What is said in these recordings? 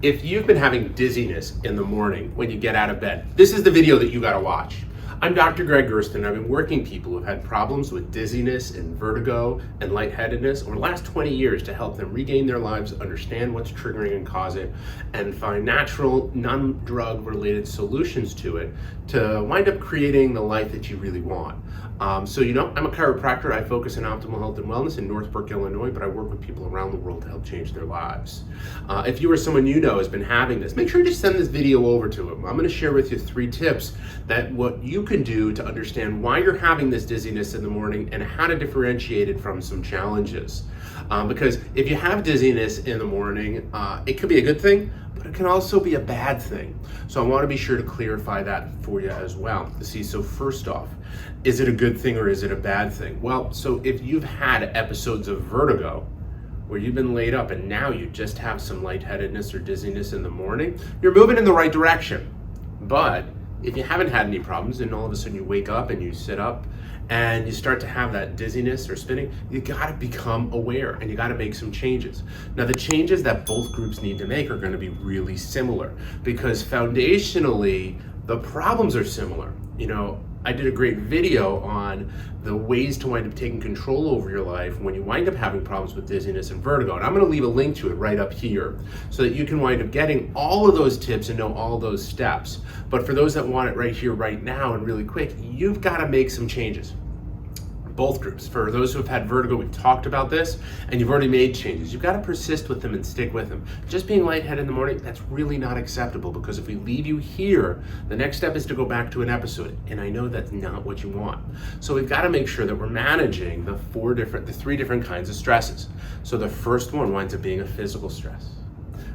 If you've been having dizziness in the morning when you get out of bed, this is the video that you gotta watch. I'm Dr. Gregg Gerstin. I've been working people who've had problems with dizziness and vertigo and lightheadedness over the last 20 years to help them regain their lives, understand what's triggering and cause it, and find natural, non-drug related solutions to it to wind up creating the life that you really want. I'm a chiropractor. I focus on optimal health and wellness in Northbrook, Illinois, but I work with people around the world to help change their lives. If you or someone you know has been having this, make sure you just send this video over to them. I'm going to share with you 3 tips that what you can do to understand why you're having this dizziness in the morning and how to differentiate it from some challenges. Because if you have dizziness in the morning, it could be a good thing, but it can also be a bad thing. So I want to be sure to clarify that for you as well. So first off, is it a good thing or is it a bad thing? Well, so if you've had episodes of vertigo where you've been laid up and now you just have some lightheadedness or dizziness in the morning, you're moving in the right direction. But if you haven't had any problems and all of a sudden you wake up and you sit up and you start to have that dizziness or spinning, you gotta become aware and you gotta make some changes. Now, the changes that both groups need to make are gonna be really similar because foundationally, the problems are similar. I did a great video on the ways to wind up taking control over your life when you wind up having problems with dizziness and vertigo. And I'm gonna leave a link to it right up here so that you can wind up getting all of those tips and know all those steps. But for those that want it right here, right now, and really quick, you've gotta make some changes. Both groups. For those who have had vertigo, we've talked about this, and you've already made changes. You've got to persist with them and stick with them. Just being lightheaded in the morning, that's really not acceptable because if we leave you here, the next step is to go back to an episode, and I know that's not what you want. So we've got to make sure that we're managing the 3 different kinds of stresses. So the first one winds up being a physical stress.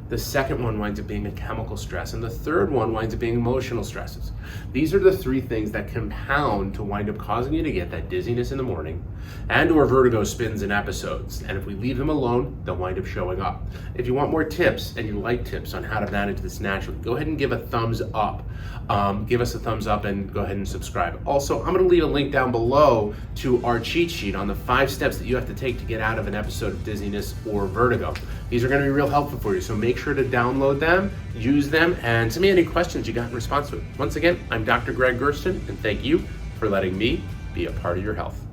The second one winds up being a chemical stress, and the third one winds up being emotional stresses. These are the 3 things that compound to wind up causing you to get that dizziness in the morning and or vertigo spins in episodes. And if we leave them alone, they'll wind up showing up. If you want more tips and you like tips on how to manage this naturally, go ahead and give a thumbs up. Give us a thumbs up and go ahead and subscribe. Also, I'm gonna leave a link down below to our cheat sheet on the 5 steps that you have to take to get out of an episode of dizziness or vertigo. These are gonna be real helpful for you, so make sure to download them, use them, and send me any questions you got in response to it. Once again, I'm Dr. Gregg Gerstin, and thank you for letting me be a part of your health.